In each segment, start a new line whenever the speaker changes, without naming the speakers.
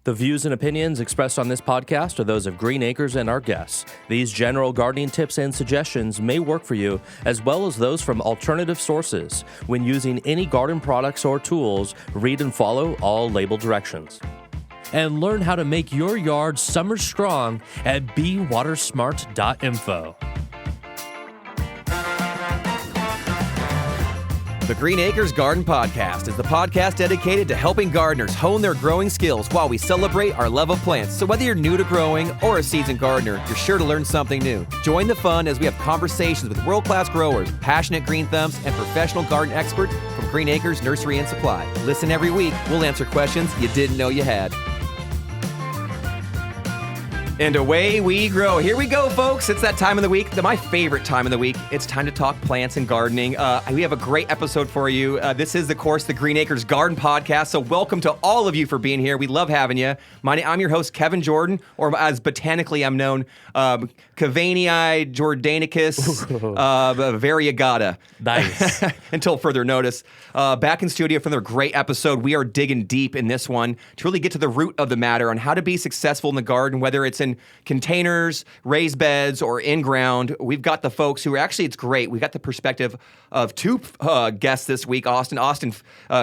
The views and opinions expressed on this podcast are those of Green Acres and our guests. These general gardening tips and suggestions may work for you, as well as those from alternative sources. When using any garden products or tools, read and follow all label directions. And learn how to make your yard summer strong at bewatersmart.info.
The Green Acres Garden Podcast is the podcast dedicated to helping gardeners hone their growing skills while we celebrate our love of plants. So whether you're new to growing or a seasoned gardener, you're sure to learn something new. Join the fun as we have conversations with world-class growers, passionate green thumbs, and professional garden experts from Green Acres Nursery and Supply. Listen every week. We'll answer questions you didn't know you had. And away we grow. Here we go, folks. It's that time of the week, my favorite time of the week. It's time to talk plants and gardening. We have a great episode for you. This is, of course, the Green Acres Garden Podcast. So welcome to all of you for being here. We love having you. I'm your host, Kevin Jordan, or as botanically I'm known, Cavanii Jordanicus variegata.
Nice.
Until further notice. Back in studio for another great episode. We are digging deep in this one to really get to the root of the matter on how to be successful in the garden, whether it's in containers, raised beds, or in ground. We've got the folks who are actually, it's great. We've got the perspective of two guests this week. Austin,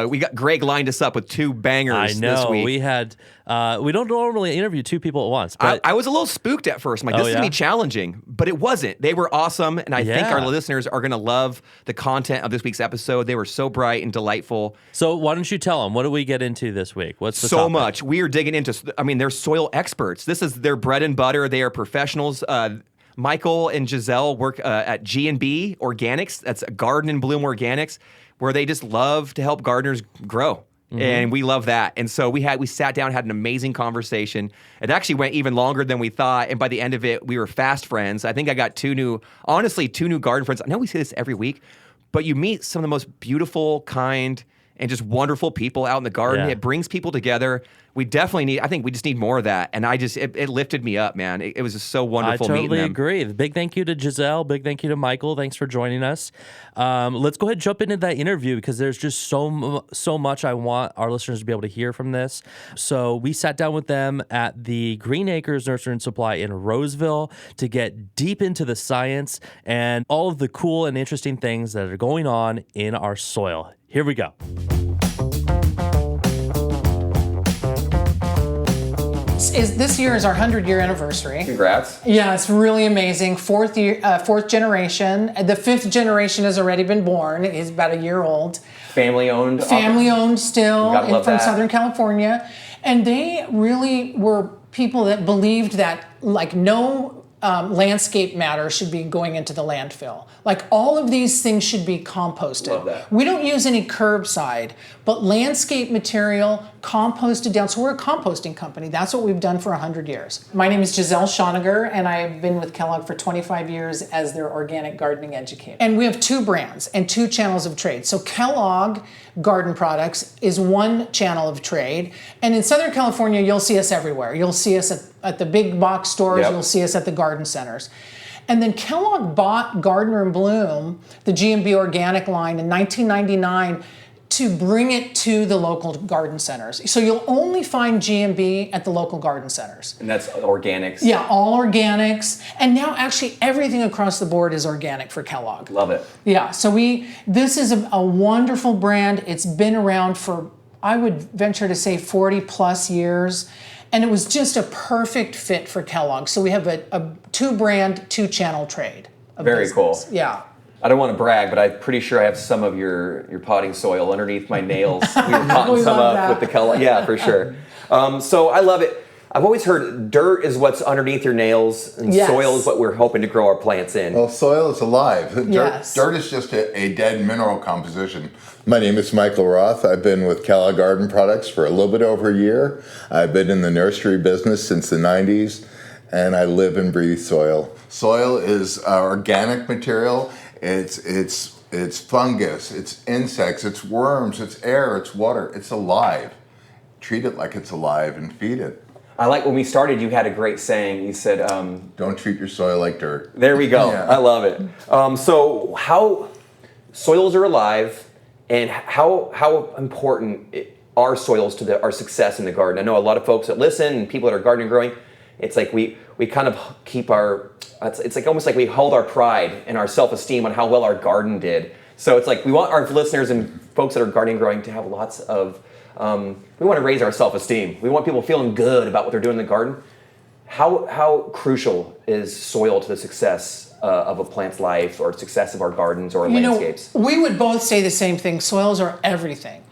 we got Greg lined us up with two bangers this week.
We had, we don't normally interview two people at once. But
I was a little spooked at first. I'm like, this is going to be challenging, but it wasn't. They were awesome, and I think our listeners are going to love the content of this week's episode. They were so bright and delightful.
So why don't you tell them, what do we get into this week? What's the
so
topic?
Much. We are digging into, they're soil experts. This is their bread and butter. They are professionals. Michael and Giselle work at G&B Organics. That's Garden and Bloom Organics, where they just love to help gardeners grow. Mm-hmm. And we love that. And so we sat down, had an amazing conversation. It actually went even longer than we thought. And by the end of it, we were fast friends. I think I got two new garden friends. I know we say this every week, but you meet some of the most beautiful, kind, and just wonderful people out in the garden. Yeah. It brings people together. We definitely I think we just need more of that. And it lifted me up, man. It was just so wonderful meeting them.
I totally agree. Big thank you to Giselle. Big thank you to Michael. Thanks for joining us. Let's go ahead and jump into that interview because there's just so much I want our listeners to be able to hear from this. So we sat down with them at the Green Acres Nursery and Supply in Roseville to get deep into the science and all of the cool and interesting things that are going on in our soil. Here we go.
This year is our 100-year anniversary.
Congrats.
Yeah, it's really amazing. Fourth generation. The fifth generation has already been born. He's about a year old.
Family owned
still, and from Southern California. And they really were people that believed that no landscape matter should be going into the landfill. Like all of these things should be composted.
Love that.
We don't use any curbside, but landscape material composted down. So we're a composting company. That's what we've done for 100 years. My name is Giselle Schoniger, and I've been with Kellogg for 25 years as their organic gardening educator. And we have two brands and two channels of trade. So Kellogg Garden Products is one channel of trade. And in Southern California, you'll see us everywhere. You'll see us at the big box stores. Yep. You'll see us at the garden centers. And then Kellogg bought Garden and Bloom, the G&B organic line, in 1999 to bring it to the local garden centers. So you'll only find G&B at the local garden centers.
And that's organics?
Yeah, all organics. And now actually everything across the board is organic for Kellogg.
Love it.
Yeah, so this is a wonderful brand. It's been around for, I would venture to say, 40 plus years. And it was just a perfect fit for Kellogg. So we have a two-brand, two-channel trade of
Very
business.
cool.
Yeah.
I don't want to brag, but I'm pretty sure I have some of your potting soil underneath my nails. We were potting some up with the Kellogg. Yeah, for sure. So I love it. I've always heard dirt is what's underneath your nails, and soil is what we're hoping to grow our plants in.
Well, soil is alive.
Yes.
Dirt is just a dead mineral composition. My name is Michael Roth. I've been with Kellogg Garden Products for a little bit over a year. I've been in the nursery business since the 90s, and I live and breathe soil. Soil is organic material. It's fungus, it's insects, it's worms, it's air, it's water. It's alive. Treat it like it's alive and feed it.
I like when we started, you had a great saying. You said,
don't treat your soil like dirt.
There we go.
Yeah.
I love it. So how soils are alive, and how important our soils to our success in the garden? I know a lot of folks that listen and people that are gardening growing, it's like we kind of keep it's like almost like we hold our pride and our self-esteem on how well our garden did. So it's like we want our listeners and folks that are gardening growing to have lots of, we want to raise our self-esteem. We want people feeling good about what they're doing in the garden. How crucial is soil to the success of a plant's life or success of our gardens or landscapes?
We would both say the same thing. Soils are everything.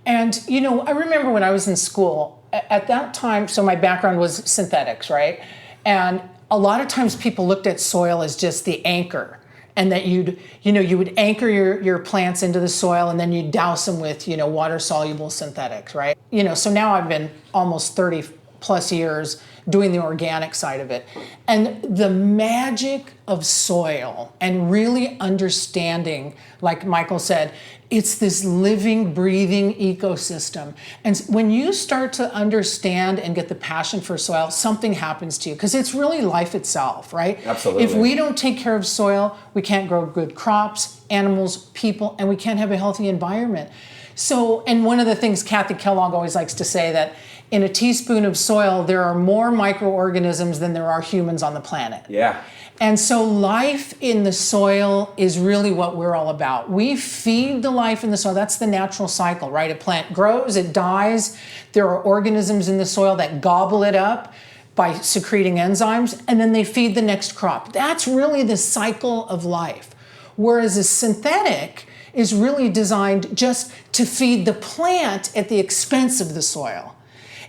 And, I remember when I was in school, at that time, so my background was synthetics, right? And a lot of times people looked at soil as just the anchor, and that you would anchor your plants into the soil, and then you'd douse them with, water-soluble synthetics, right? So now I've been almost 30 plus years doing the organic side of it. And the magic of soil and really understanding, like Michael said, it's this living, breathing ecosystem. And when you start to understand and get the passion for soil, something happens to you, because it's really life itself, right?
Absolutely.
If we don't take care of soil, we can't grow good crops, animals, people, and we can't have a healthy environment. So, and one of the things Kathy Kellogg always likes to say, that in a teaspoon of soil, there are more microorganisms than there are humans on the planet.
Yeah.
And so life in the soil is really what we're all about. We feed the life in the soil. That's the natural cycle, right? A plant grows, it dies. There are organisms in the soil that gobble it up by secreting enzymes, and then they feed the next crop. That's really the cycle of life. Whereas a synthetic is really designed just to feed the plant at the expense of the soil.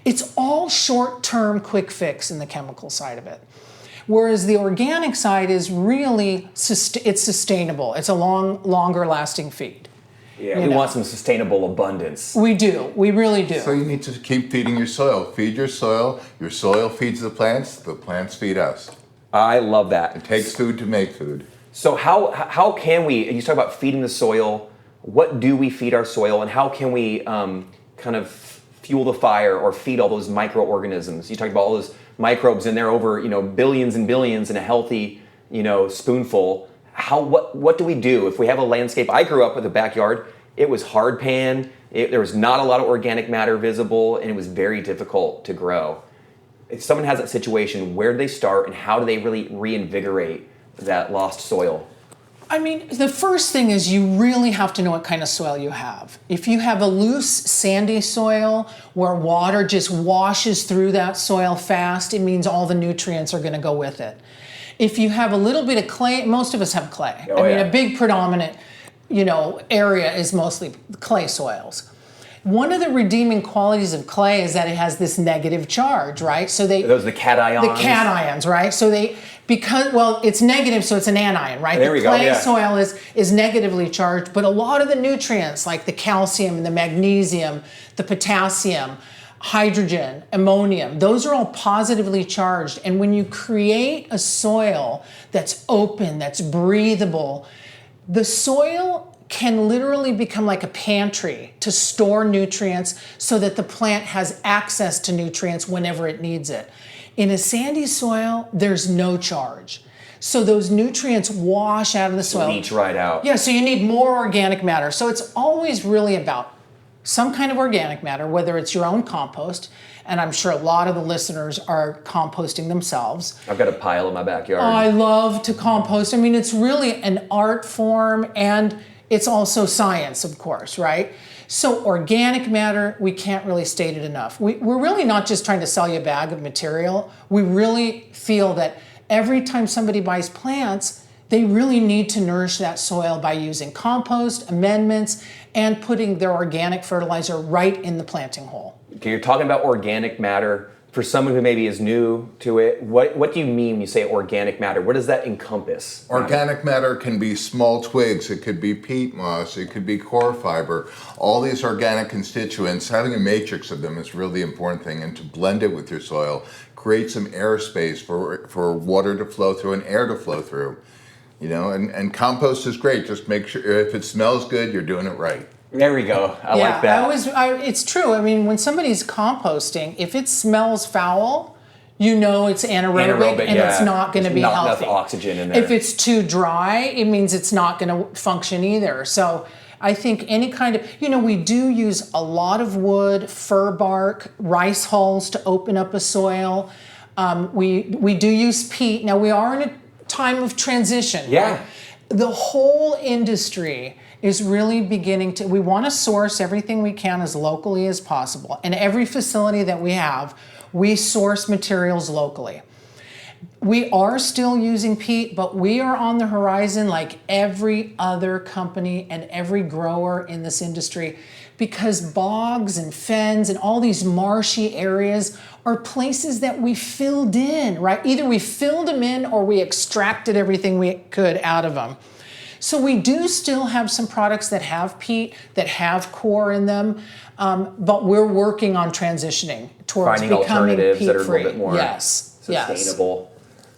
It's all short-term quick fix in the chemical side of it. Whereas the organic side is really, it's sustainable. It's a longer lasting feed.
Yeah, we want some sustainable abundance.
We do, we really do.
So you need to keep feeding your soil. Feed your soil feeds the plants feed us.
I love that.
It takes food to make food.
So how can we, you talk about feeding the soil, what do we feed our soil, and how can we kind of fuel the fire or feed all those microorganisms? You talked about all those microbes in there, over billions and billions in a healthy spoonful. What do we do if we have a landscape? I grew up with a backyard. It was hard pan. There was not a lot of organic matter visible, and it was very difficult to grow. If someone has that situation, where do they start, and how do they really reinvigorate that lost soil?
I mean, the first thing is you really have to know what kind of soil you have. If you have a loose, sandy soil where water just washes through that soil fast, it means all the nutrients are going to go with it. If you have a little bit of clay, most of us have clay.
Oh,
a big predominant, area is mostly clay soils. One of the redeeming qualities of clay is that it has this negative charge, right? So those
are the cations.
The cations, right? So it's negative, so it's an anion, right?
There we go.
Clay soil is negatively charged, but a lot of the nutrients like the calcium and the magnesium, the potassium, hydrogen, ammonium, those are all positively charged. And when you create a soil that's open, that's breathable, the soil can literally become like a pantry to store nutrients so that the plant has access to nutrients whenever it needs it. In a sandy soil, there's no charge. So those nutrients wash out of the soil.
Leach right out.
Yeah, so you need more organic matter. So it's always really about some kind of organic matter, whether it's your own compost, and I'm sure a lot of the listeners are composting themselves.
I've got a pile in my backyard.
I love to compost. I mean, it's really an art form, and it's also science, of course, right? So organic matter, we can't really state it enough. We're really not just trying to sell you a bag of material. We really feel that every time somebody buys plants, they really need to nourish that soil by using compost, amendments, and putting their organic fertilizer right in the planting hole.
Okay, you're talking about organic matter. For someone who maybe is new to it, what do you mean when you say organic matter? What does that encompass?
Organic matter can be small twigs, it could be peat moss, it could be core fiber. All these organic constituents, having a matrix of them is really the important thing, and to blend it with your soil, create some airspace for water to flow through and air to flow through. And compost is great. Just make sure if it smells good, you're doing it right.
There we go. I like that.
It's true. I mean, when somebody's composting, if it smells foul, it's anaerobic and it's not going to be healthy.
Enough oxygen in there.
If it's too dry, it means it's not going to function either. So, I think any kind of, we do use a lot of wood, fir bark, rice hulls to open up a soil. We do use peat. Now we are in a time of transition.
Yeah.
Right? The whole industry is really beginning to, we want to source everything we can as locally as possible. And every facility that we have, we source materials locally. We are still using peat, but we are on the horizon like every other company and every grower in this industry, because bogs and fens and all these marshy areas are places that we filled in, right? Either we filled them in or we extracted everything we could out of them. So we do still have some products that have peat, that have core in them, but we're working on transitioning towards
Finding
becoming
alternatives that are a
peat-free.
little bit more sustainable.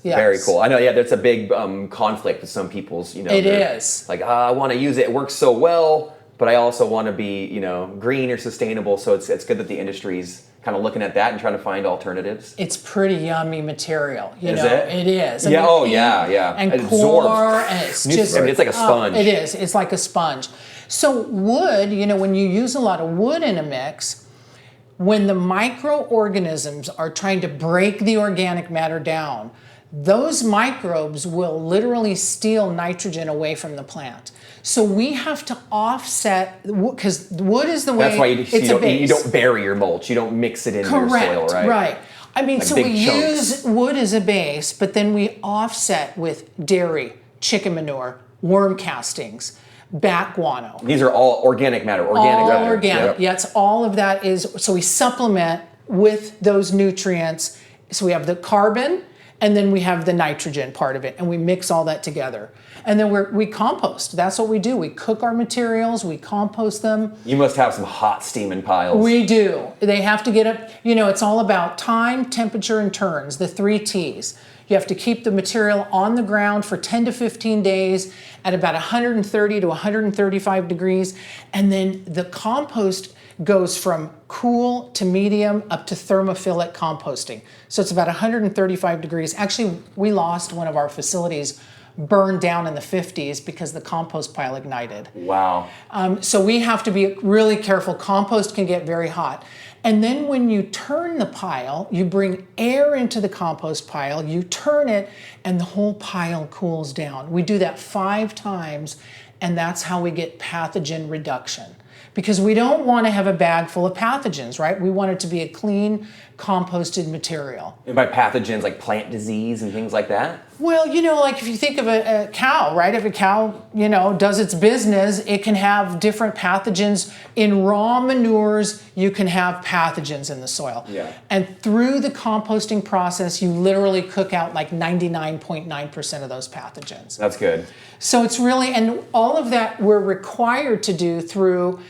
Yes.
Very cool. I know, yeah, there's a big conflict with some people's,
It
they're
is.
like, I want to use it. It works so well, but I also want to be, green or sustainable. So it's good that the industry's kind of looking at that and trying to find alternatives.
It's pretty yummy material,
Is it?
It is.
Yeah. Oh, yeah.
And
It
core,
absorbs.
and it's just.
I mean, it's like a sponge.
It is. It's like a sponge. So wood, when you use a lot of wood in a mix, when the microorganisms are trying to break the organic matter down, those microbes will literally steal nitrogen away from the plant. So we have to offset, because wood is the way.
That's why
you
don't bury your mulch. You don't mix it into your soil, right?
Right. I mean,
Like
so we
big chunks.
use wood as a base, but then we offset with dairy, chicken manure, worm castings, bat guano.
These are all organic matter.
All
matter.
organic.
Yep.
Yes, all of that is, so we supplement with those nutrients. So we have the carbon, and then we have the nitrogen part of it, and we mix all that together. And then we compost. That's what we do. We cook our materials, we compost them.
You must have some hot steaming piles.
We do. They have to get up, it's all about time, temperature, and turns, the 3 T's. You have to keep the material on the ground for 10 to 15 days at about 130 to 135 degrees. And then the compost goes from cool to medium up to thermophilic composting. So it's about 135 degrees. Actually, we lost one of our facilities, burned down in the 50s because the compost pile ignited.
Wow.
So we have to be really careful. Compost can get very hot. And then when you turn the pile, you bring air into the compost pile, you turn it, and the whole pile cools down. We do that 5 times, and that's how we get pathogen reduction. Because we don't want to have a bag full of pathogens, right? We want it to be a clean, composted material.
And by pathogens, like plant disease and things like that?
Well, like if you think of a cow, right? If a cow, does its business, it can have different pathogens. In raw manures, you can have pathogens in the soil.
Yeah.
And through the composting process, you literally cook out like 99.9% of those pathogens.
That's good.
So it's really, and all of that we're required to do through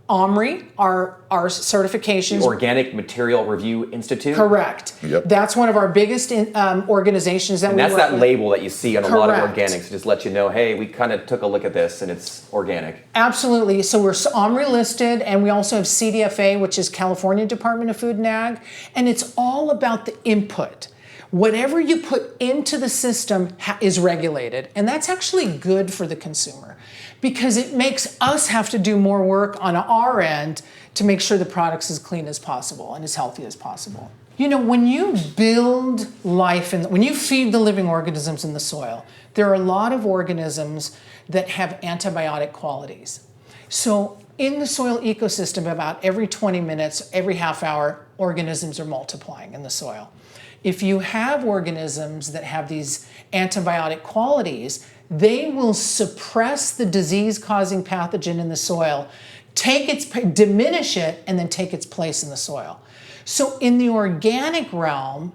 OMRI, our certifications.
The Organic Material Review Institute?
Correct.
Yep.
That's one of our biggest organizations that
And
we
that's
work
that
with.
label that you see on a lot of
Correct.
organics. Just let you know, hey, we kind of took a look at this and it's organic.
Absolutely. So we're OMRI listed, and we also have CDFA, which is California Department of Food and Ag, and it's all about the input. Whatever you put into the system is regulated, and that's actually good for the consumer because it makes us have to do more work on our end to make sure the product's as clean as possible and as healthy as possible. When you build life and when you feed the living organisms in the soil, there are a lot of organisms that have antibiotic qualities. So in the soil ecosystem, about every 20 minutes, every half hour, organisms are multiplying in the soil. If you have organisms that have these antibiotic qualities, they will suppress the disease-causing pathogen in the soil, diminish it, and then take its place in the soil. So in the organic realm,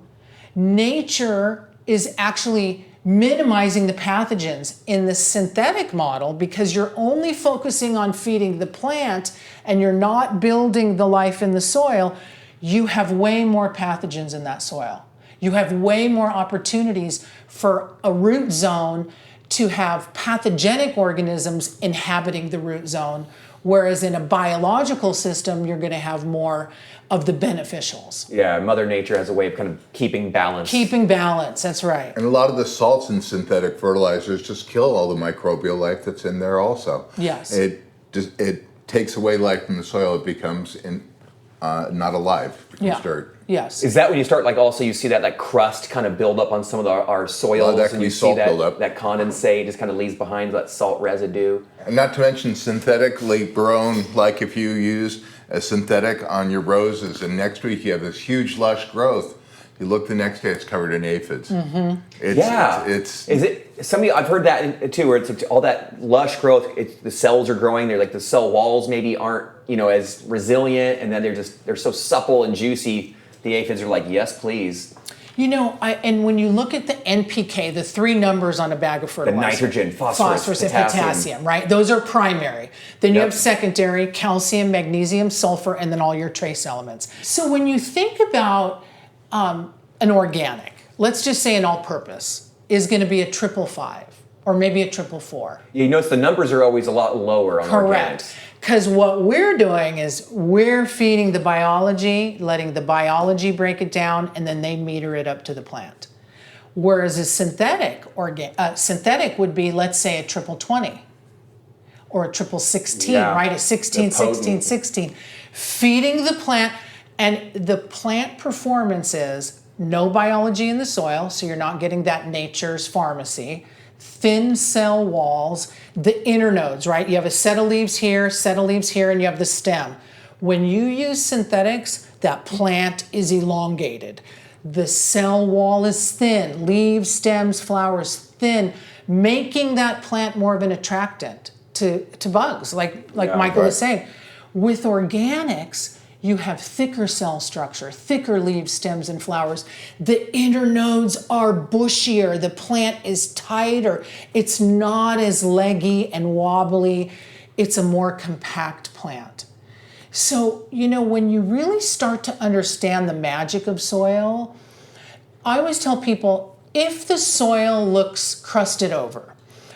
nature is actually minimizing the pathogens. In the synthetic model, because you're only focusing on feeding the plant and you're not building the life in the soil, you have way more pathogens in that soil. You have way more opportunities for a root zone to have pathogenic organisms inhabiting the root zone, whereas in a biological system, you're going to have more of the beneficials.
Yeah, Mother Nature has a way of kind of keeping balance.
Keeping balance, that's right.
And a lot of the salts in synthetic fertilizers just kill all the microbial life that's in there also.
Yes.
It it takes away life from the soil. It becomes not alive. It becomes dirt.
Yes.
Is that when you start, like, also you see that crust kind of build up on some of our soils,
that can
and
be
you see
salt buildup.
that condensate just kind of leaves behind that salt residue?
And not to mention synthetically grown, like if you use a synthetic on your roses and next week you have this huge lush growth, you look the next day, it's covered in aphids.
Mm-hmm.
It's
Is it somebody? I've heard that too, where it's like all that lush growth. The cells are growing. They're like the cell walls maybe aren't as resilient, and then they're so supple and juicy. The aphids are like, yes, please.
And when you look at the NPK, the 3 numbers on a bag of fertilizer.
The nitrogen, phosphorus,
and potassium, right? Those are primary. Then you have secondary, calcium, magnesium, sulfur, and then all your trace elements. So when you think about an organic, let's just say an all-purpose, is going to be a 555 or maybe a 444.
You notice the numbers are always a lot lower on
Correct.
organics.
Because what we're doing is we're feeding the biology, letting the biology break it down, and then they meter it up to the plant. Whereas a synthetic would be, let's say, a 2020 or a 16, right? A 16, 16, 16. Feeding the plant, and the plant performance is no biology in the soil, so you're not getting that nature's pharmacy. Thin cell walls, the internodes, right? You have a set of leaves here, and you have the stem. When you use synthetics, that plant is elongated. The cell wall is thin, leaves, stems, flowers thin, making that plant more of an attractant to bugs, like Michael was saying. With organics, you have thicker cell structure, thicker leaves, stems, and flowers. The internodes are bushier. The plant is tighter. It's not as leggy and wobbly. It's a more compact plant. So, when you really start to understand the magic of soil, I always tell people, if the soil looks crusted over,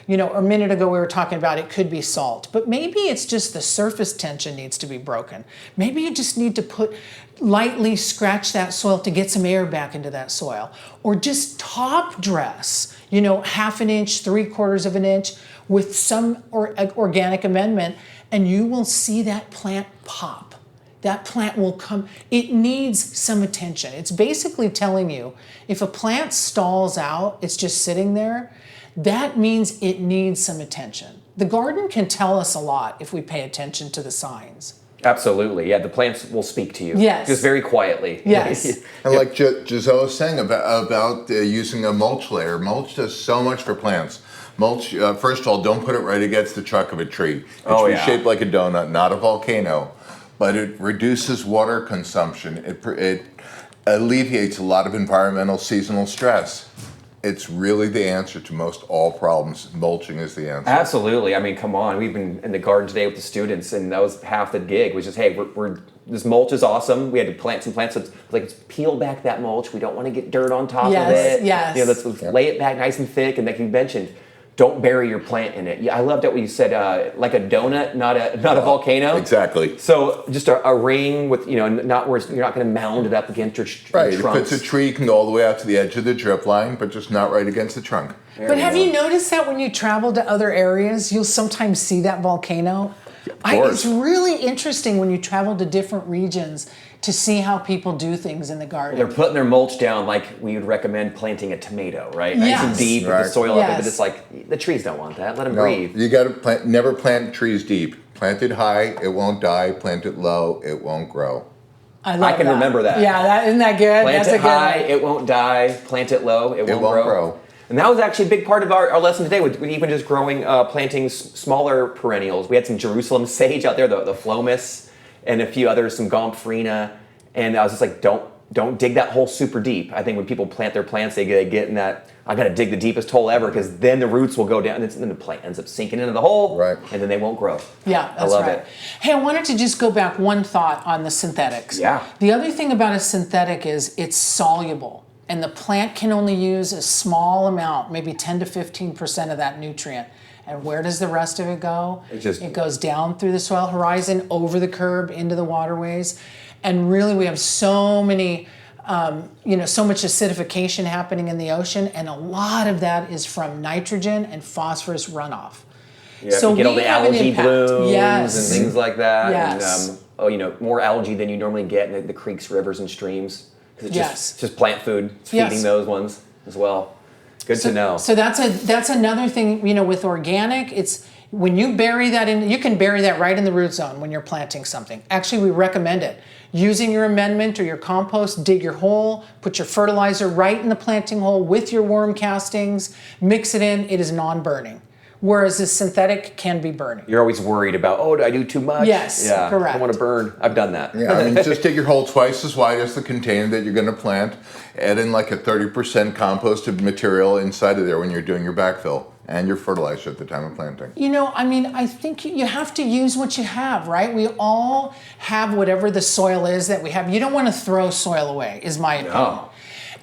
a minute ago we were talking about it could be salt, but maybe it's just the surface tension needs to be broken. Maybe you just need to lightly scratch that soil to get some air back into that soil. Or just top dress, half an inch, 3/4 of an inch with some organic amendment, and you will see that plant pop. That plant will come. It needs some attention. It's basically telling you, if a plant stalls out, it's just sitting there, that means it needs some attention. The garden can tell us a lot if we pay attention to the signs.
Absolutely, yeah. The plants will speak to you.
Yes.
Just very quietly.
Yes.
And like Giselle was saying about using a mulch layer. Mulch does so much for plants. Mulch, first of all, don't put it right against the trunk of a tree. It should be shaped like a donut, not a volcano. But it reduces water consumption. It alleviates a lot of environmental seasonal stress. It's really the answer to most all problems. Mulching is the answer.
Absolutely. I mean, come on. We've been in the garden today with the students, and that was half the gig. Was just, hey, this mulch is awesome. We had to plant some plants. So it's like, let's peel back that mulch. We don't want to get dirt on top of it.
Yes.
Let's lay it back nice and thick. And like you mentioned, don't bury your plant in it. Yeah, I loved it when you said like a donut, not a volcano.
Exactly.
So just a ring with not where you're not going to mound it up against your
Right.
trunks.
If it's a tree, you can go all the way out to the edge of the drip line, but just not right against the trunk.
But have you noticed that when you travel to other areas, you'll sometimes see that volcano? It's really interesting when you travel to different regions to see how people do things in the garden.
They're putting their mulch down like we would recommend planting a tomato, right?
Yes.
Nice and deep with the soil up,
Yes.
but it's like the trees don't want that. Let them
No,
breathe.
you got to never plant trees deep. Plant it high, it won't die. Plant it low, it won't grow.
I
can remember that.
Yeah, isn't that good?
Plant
That's
it
a good
high,
one.
it won't die. Plant it low, it won't grow. And that was actually a big part of our lesson today with even just growing, planting smaller perennials. We had some Jerusalem sage out there, the Phlomis, and a few others, some Gomphrena. And I was just like, don't dig that hole super deep. I think when people plant their plants, they get in that, I got to dig the deepest hole ever, because then the roots will go down, and then the plant ends up sinking into the hole,
right?
And then they won't grow.
Yeah, that's
I love
right.
it.
Hey, I wanted to just go back one thought on the synthetics.
Yeah.
The other thing about a synthetic is it's soluble, and the plant can only use a small amount, maybe 10 to 15% of that nutrient. And where does the rest of it go? It goes down through the soil horizon, over the curb, into the waterways. And really, we have so many, so much acidification happening in the ocean, and a lot of that is from nitrogen and phosphorus runoff.
Yeah,
So
you get all
we
the
have an
algae
impact.
blooms
Yes.
and things like that.
Yes.
And, more algae than you normally get in the creeks, rivers, and streams. Because it's
Yes.
it's just plant food. It's
Yes.
feeding those ones as well. Good to know.
So that's another thing, with organic, it's when you bury that in, you can bury that right in the root zone when you're planting something. Actually, we recommend it. Using your amendment or your compost, dig your hole, put your fertilizer right in the planting hole with your worm castings, mix it in, it is non-burning. Whereas the synthetic can be burning.
You're always worried about, did I do too much?
Yes,
yeah,
correct.
I don't want to burn. I've done that.
Yeah, I mean, just dig your hole twice as wide as the container that you're going to plant. Add in like a 30% composted material inside of there when you're doing your backfill and your fertilizer at the time of planting.
I think you have to use what you have, right? We all have whatever the soil is that we have. You don't want to throw soil away, is my opinion.
No.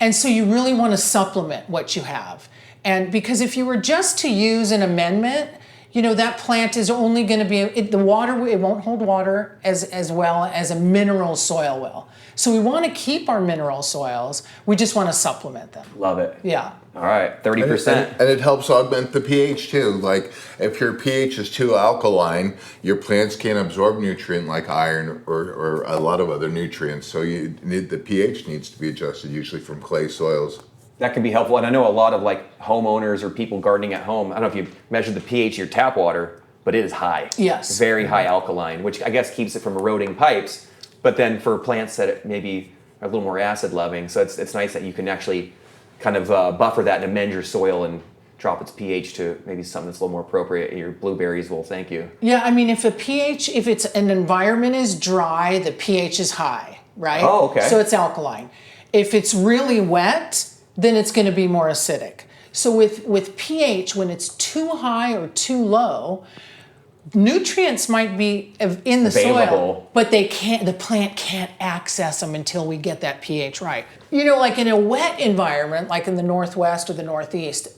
And so you really want to supplement what you have. And because if you were just to use an amendment, that plant is only going to be, it won't hold water as well as a mineral soil will. So we want to keep our mineral soils. We just want to supplement them.
Love it.
Yeah.
All right, 30%.
And it helps augment the pH too. Like if your pH is too alkaline, your plants can't absorb nutrient like iron or a lot of other nutrients. So the pH needs to be adjusted, usually from clay soils.
That can be helpful. And I know a lot of homeowners or people gardening at home, I don't know if you measure the pH of your tap water, but it is high.
Yes.
Very high alkaline, which I guess keeps it from eroding pipes. But then for plants that maybe are a little more acid loving, so it's nice that you can actually kind of buffer that and amend your soil and drop its pH to maybe something that's a little more appropriate. Your blueberries will thank you.
Yeah, if it's an environment is dry, the pH is high, right?
Oh, okay.
So it's alkaline. If it's really wet, then it's going to be more acidic. So with pH, when it's too high or too low, nutrients might be in the soil,
Available.
but the plant can't access them until we get that pH right. Like in a wet environment, like in the Northwest or the Northeast,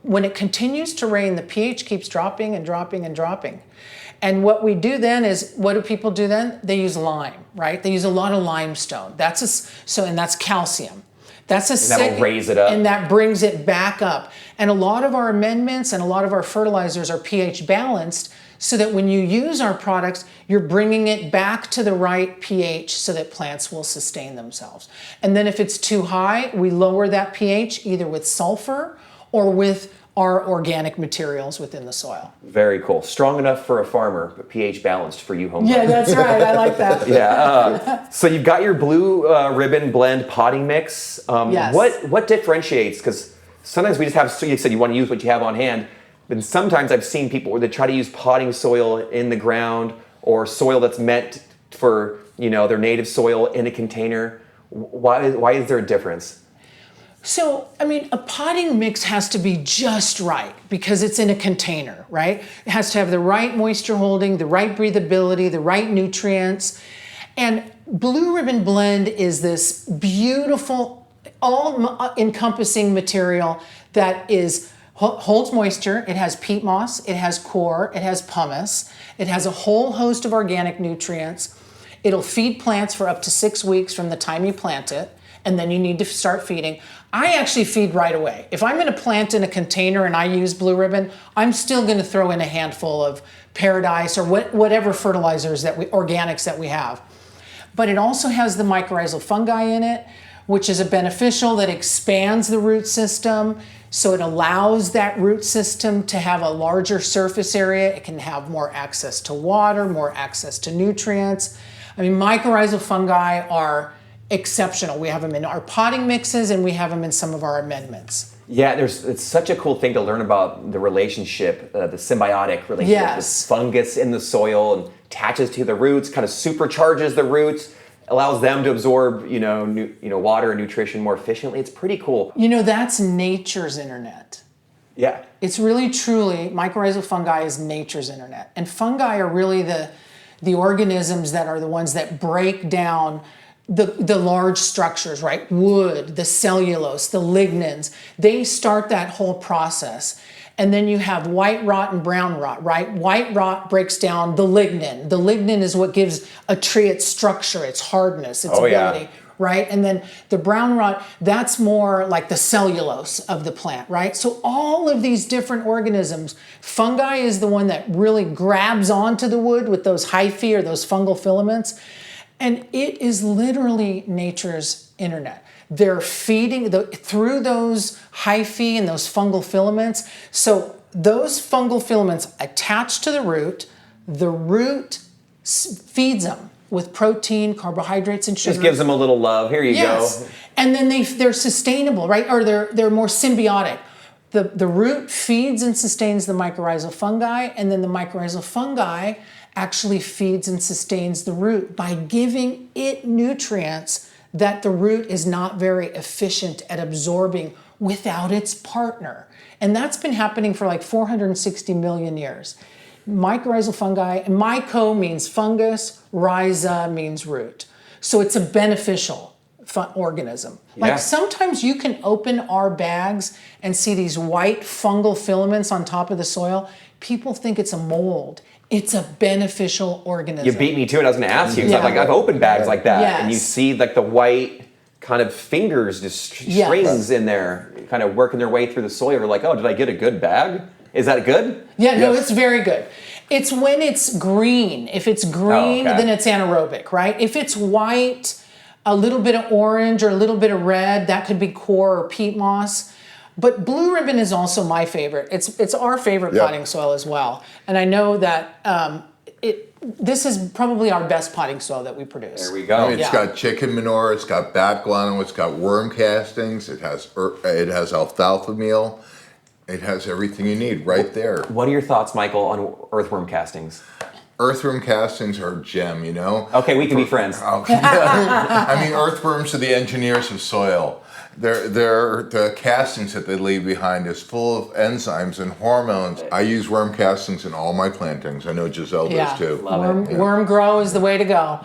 when it continues to rain, the pH keeps dropping and dropping and dropping. And what we do then is, what do people do then? They use lime, right? They use a lot of limestone. And that's calcium. That's
that'll raise it up.
And that brings it back up. And a lot of our amendments and a lot of our fertilizers are pH balanced so that when you use our products, you're bringing it back to the right pH so that plants will sustain themselves. And then if it's too high, we lower that pH either with sulfur or with our organic materials within the soil.
Very cool. Strong enough for a farmer, but pH balanced for you home
Yeah,
gardeners.
that's right. I like that.
Yeah. So you've got your blue ribbon blend potting mix.
Yes.
What differentiates? Because sometimes we just have, so you said you want to use what you have on hand, but sometimes I've seen people where they try to use potting soil in the ground or soil that's meant for their native soil in a container. Why is there a difference?
So, a potting mix has to be just right because it's in a container, right? It has to have the right moisture holding, the right breathability, the right nutrients. And Blue Ribbon Blend is this beautiful, all-encompassing material that holds moisture. It has peat moss, it has coir, it has pumice, it has a whole host of organic nutrients. It'll feed plants for up to 6 weeks from the time you plant it, and then you need to start feeding. I actually feed right away. If I'm going to plant in a container and I use Blue Ribbon, I'm still going to throw in a handful of Paradise or whatever fertilizers organics that we have. But it also has the mycorrhizal fungi in it, which is a beneficial that expands the root system. So it allows that root system to have a larger surface area. It can have more access to water, more access to nutrients. Mycorrhizal fungi are exceptional. We have them in our potting mixes and we have them in some of our amendments.
Yeah, it's such a cool thing to learn about the relationship, the symbiotic relationship.
Yes.
The fungus in the soil and attaches to the roots, kind of supercharges the roots, allows them to absorb, water and nutrition more efficiently. It's pretty cool.
That's nature's internet.
Yeah.
It's really truly, mycorrhizal fungi is nature's internet. And fungi are really the organisms that are the ones that break down the large structures, right? Wood, the cellulose, the lignins, they start that whole process. And then you have white rot and brown rot, right? White rot breaks down the lignin. The lignin is what gives a tree its structure, its hardness, its ability.
Yeah.
right? And then the brown rot, that's more like the cellulose of the plant, right? So all of these different organisms, fungi is the one that really grabs onto the wood with those hyphae or those fungal filaments. And it is literally nature's internet. They're feeding through those hyphae and those fungal filaments. So those fungal filaments attach to the root feeds them with protein, carbohydrates, and sugar.
Just gives them a little love. Here you go.
And then they're sustainable, right? Or they're more symbiotic. The root feeds and sustains the mycorrhizal fungi, and then the mycorrhizal fungi actually feeds and sustains the root by giving it nutrients that the root is not very efficient at absorbing without its partner. And that's been happening for like 460 million years. Mycorrhizal fungi, and myco means fungus, rhiza means root. So it's a beneficial organism. Like sometimes you can open our bags and see these white fungal filaments on top of the soil. People think it's a mold. It's a beneficial organism.
You beat me to it. I was going to ask you. Yeah. I've opened bags like that, and you see like the white kind of fingers, just strings in there, kind of working their way through the soil. You're like, oh, did I get a good bag? Is that good?
Yeah, no, it's very good. It's when it's green. If it's green, then it's anaerobic, right? If it's white, a little bit of orange or a little bit of red, that could be coir or peat moss. But blue ribbon is also my favorite. It's our favorite potting soil as well. And I know that this is probably our best potting soil that we produce.
There we go.
I mean, it's got chicken manure, it's got bat guano, it's got worm castings, it has alfalfa meal, it has everything you need right there.
What are your thoughts, Michael, on earthworm castings?
Earthworm castings are a gem, you know?
Okay, we can be friends.
I mean, earthworms are the engineers of soil. The castings that they leave behind is full of enzymes and hormones. I use worm castings in all my plantings. I know Giselle does too.
Worm grow is the way to go.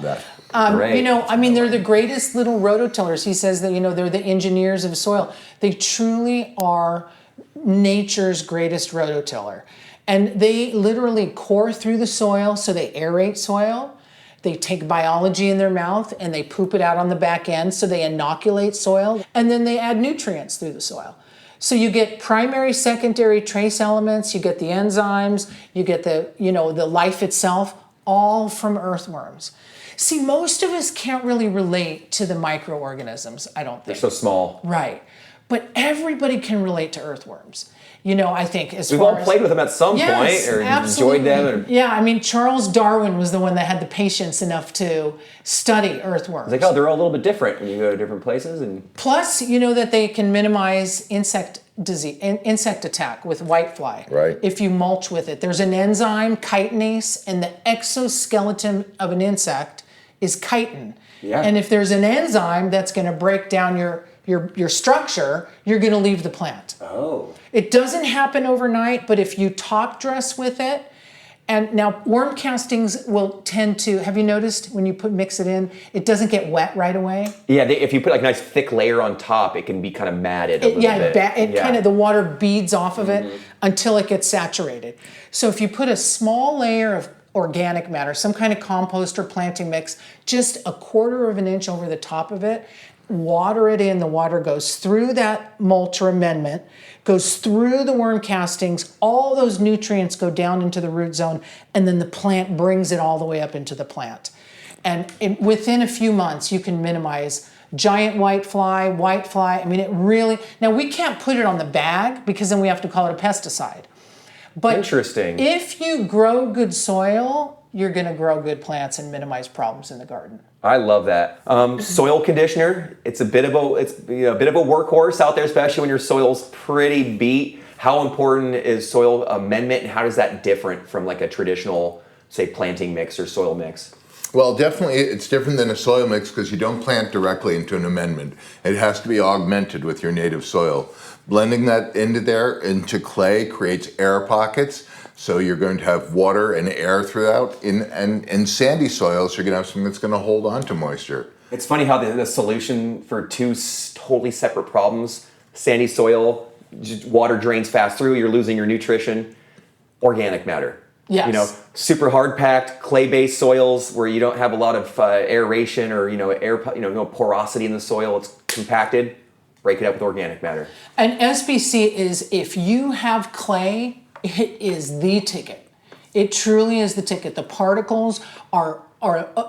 Great.
You know, I mean, they're the greatest little rototillers. He says that, you know, they're the engineers of soil. They truly are nature's greatest rototiller. And they literally core through the soil, so they aerate soil. They take biology in their mouth and they poop it out on the back end, so they inoculate soil, and then they add nutrients through the soil. So you get primary, secondary trace elements, you get the enzymes, you get the life itself, all from earthworms. See, most of us can't really relate to the microorganisms, I don't think.
They're so small.
Right. But everybody can relate to earthworms. You know, I think
we've all played with them at some point or enjoyed them.
Yeah, I mean, Charles Darwin was the one that had the patience enough to study earthworms.
It's like, oh, they're all a little bit different when you go to different places. And
plus, you know that they can minimize insect attack with whitefly.
Right.
If you mulch with it. There's an enzyme, chitinase, and the exoskeleton of an insect is chitin.
Yeah.
And if there's an enzyme that's going to break down your structure, you're going to leave the plant.
Oh.
It doesn't happen overnight, but if you top dress with it, and now worm castings will tend to, have you noticed when you mix it in, it doesn't get wet right away?
Yeah, if you put like a nice thick layer on top, it can be kind of matted a little bit.
It kind of, the water beads off of it until it gets saturated. So if you put a small layer of organic matter, some kind of compost or planting mix, just a 1/4 of an inch over the top of it, water it in, the water goes through that mulch or amendment, goes through the worm castings, all those nutrients go down into the root zone, and then the plant brings it all the way up into the plant. And within a few months, you can minimize giant whitefly. I mean, it really, now we can't put it on the bag because then we have to call it a pesticide. But
interesting.
If you grow good soil, you're going to grow good plants and minimize problems in the garden.
I love that. Soil conditioner, it's a bit of a workhorse out there, especially when your soil's pretty beat. How important is soil amendment, and how does that different from like a traditional, say, planting mix or soil mix?
Well, definitely it's different than a soil mix because you don't plant directly into an amendment. It has to be augmented with your native soil. Blending that into clay creates air pockets. So you're going to have water and air throughout. In sandy soils, you're going to have something that's going to hold on to moisture.
It's funny how the solution for two totally separate problems, sandy soil, water drains fast through, you're losing your nutrition, organic matter.
Yes.
You know, super hard packed clay-based soils where you don't have a lot of aeration or no porosity in the soil. It's compacted. Break it up with organic matter.
And SBC is, if you have clay, it is the ticket. It truly is the ticket. The particles are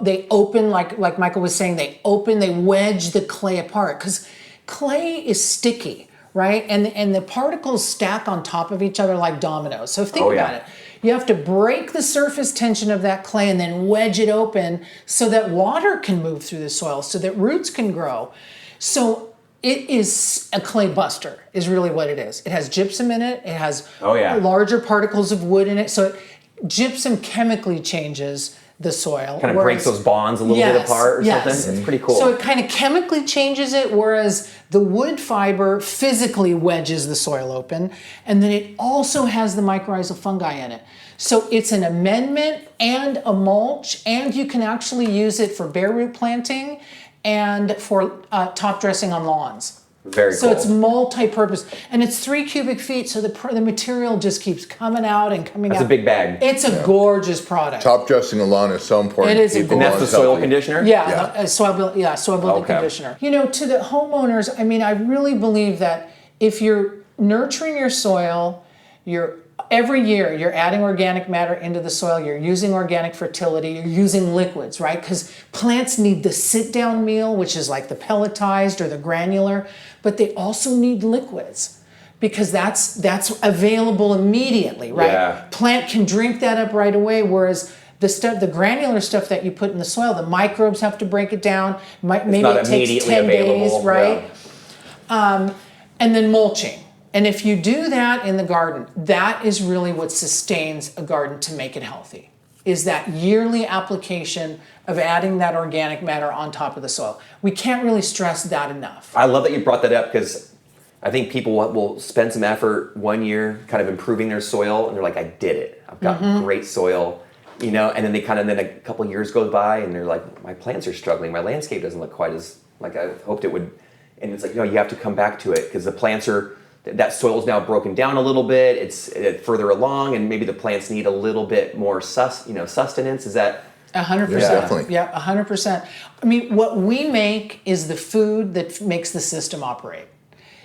they open, like Michael was saying, they wedge the clay apart, because clay is sticky, right? And the particles stack on top of each other like dominoes. So think about it. You have to break the surface tension of that clay and then wedge it open so that water can move through the soil, so that roots can grow. So it is a clay buster, is really what it is. It has gypsum in it. It has larger particles of wood in it. So gypsum chemically changes the soil.
Kind of breaks those bonds a little bit apart or something. It's pretty cool.
So it kind of chemically changes it, whereas the wood fiber physically wedges the soil open. And then it also has the mycorrhizal fungi in it. So it's an amendment and a mulch, and you can actually use it for bare root planting and for top dressing on lawns.
Very cool.
So it's multi-purpose, and it's 3 cubic feet, so the material just keeps coming out and coming out.
That's a big bag.
It's a gorgeous product.
Top dressing a lawn is so important.
It is
And that's the soil conditioner?
Soil building conditioner. You know, to the homeowners, I mean, I really believe that if you're nurturing your soil, every year you're adding organic matter into the soil, you're using organic fertility, you're using liquids, right? Because plants need the sit-down meal, which is like the pelletized or the granular, but they also need liquids because that's available immediately, right?
Yeah.
Plant can drink that up right away, whereas the granular stuff that you put in the soil, the microbes have to break it down. Maybe it takes 10 days, right? Yeah. And then mulching. And if you do that in the garden, that is really what sustains a garden to make it healthy, is that yearly application of adding that organic matter on top of the soil. We can't really stress that enough.
I love that you brought that up, because I think people will spend some effort one year kind of improving their soil, and they're like, I did it. I've got great soil, and then then a couple of years goes by and they're like, my plants are struggling. My landscape doesn't look quite as like I hoped it would. And it's like, no, you have to come back to it, because the plants that soil is now broken down a little bit. It's further along, and maybe the plants need a little bit more sustenance. Is that
100%?
Yeah, definitely.
Yeah, 100%. I mean, what we make is the food that makes the system operate.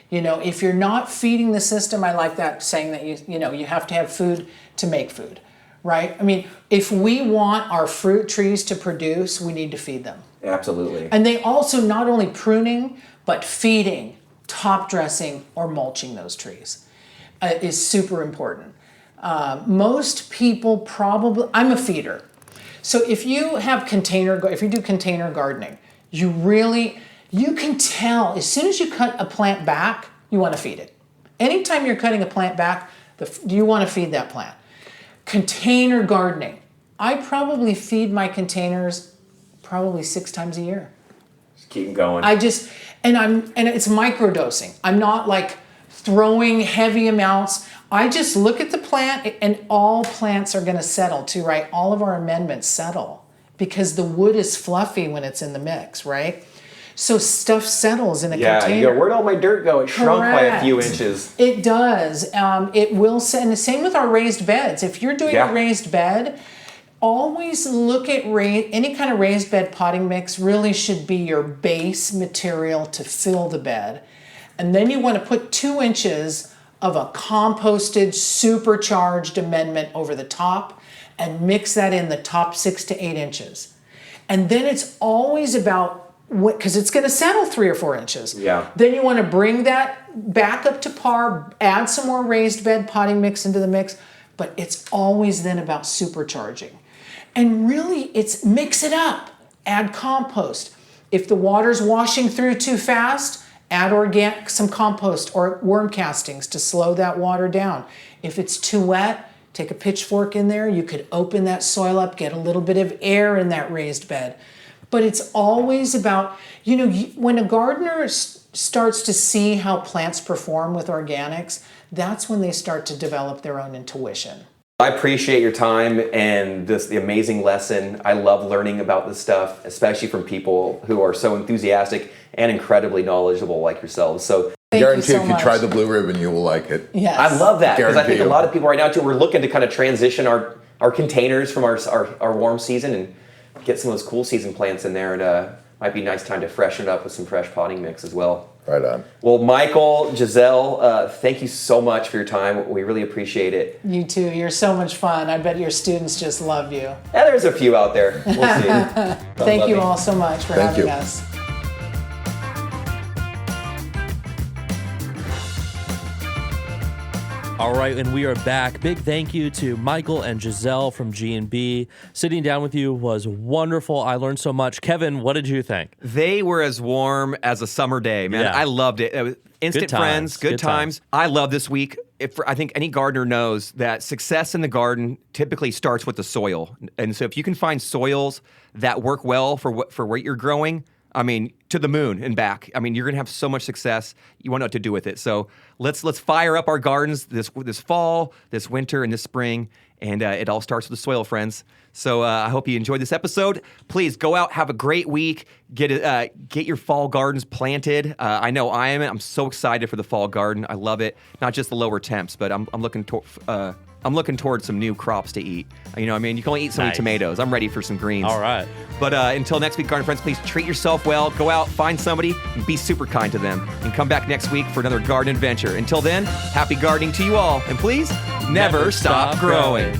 You know, if you're not feeding the system, I like that saying that you have to have food to make food, right? I mean, if we want our fruit trees to produce, we need to feed them.
Absolutely.
And they also not only pruning, but feeding, top dressing, or mulching those trees is super important. Most people I'm a feeder. So if you do container gardening, you can tell as soon as you cut a plant back, you want to feed it. Anytime you're cutting a plant back, you want to feed that plant. Container gardening, I probably feed my containers probably 6 times a year.
Just keep going.
And it's microdosing. I'm not like throwing heavy amounts. I just look at the plant, and all plants are going to settle too, right? All of our amendments settle because the wood is fluffy when it's in the mix, right? So stuff settles in a container.
You go, where'd all my dirt go? It shrunk by a few inches.
It does. It will, and the same with our raised beds. If you're doing a raised bed, always look at any kind of raised bed potting mix really should be your base material to fill the bed. And then you want to put 2 inches of a composted, supercharged amendment over the top and mix that in the top 6 to 8 inches. And then it's always about because it's going to settle 3 or 4 inches.
Yeah.
Then you want to bring that back up to par, add some more raised bed potting mix into the mix, but it's always then about supercharging. And really, it's mix it up. Add compost. If the water's washing through too fast, add some compost or worm castings to slow that water down. If it's too wet, take a pitchfork in there. You could open that soil up, get a little bit of air in that raised bed. But it's always about, when a gardener starts to see how plants perform with organics, that's when they start to develop their own intuition.
I appreciate your time and the amazing lesson. I love learning about this stuff, especially from people who are so enthusiastic and incredibly knowledgeable like yourselves. So
I guarantee if you try the blue ribbon, you will like it.
Yes.
I love that, because I think
Guarantee
a lot of people right now too, we're looking to kind of transition our our containers from our warm season and get some of those cool season plants in there. And might be a nice time to freshen it up with some fresh potting mix as well.
Right on.
Well, Michael, Giselle, thank you so much for your time. We really appreciate it.
You too. You're so much fun. I bet your students just love you.
Yeah, there's a few out there. We'll see.
Thank you all so much for
Thank
having
you.
us.
All right, and we are back. Big thank you to Michael and Giselle from G&B. Sitting down with you was wonderful. I learned so much. Kevin, what did you think?
They were as warm as a summer day, man.
Yeah.
I loved it. It was instant
Good times.
friends, good
Good
times. I love this week. I think any gardener knows that success in the garden typically starts with the soil. And so if you can find soils that work well for what you're growing, I mean, to the moon and back. I mean, you're gonna have so much success. You won't know what to do with it. So let's fire up our gardens this fall, this winter, and this spring. And it all starts with the soil, friends. So I hope you enjoyed this episode. Please go out, have a great week. Get your fall gardens planted. I know I am. I'm so excited for the fall garden. I love it. Not just the lower temps, but I'm looking towards some new crops to eat. You know, I mean, you can only eat so many
Nice.
tomatoes. I'm ready for some greens.
All right.
But until next week, garden friends, please treat yourself well. Go out, find somebody, and be super kind to them. And come back next week for another garden adventure. Until then, happy gardening to you all. And please, never stop growing.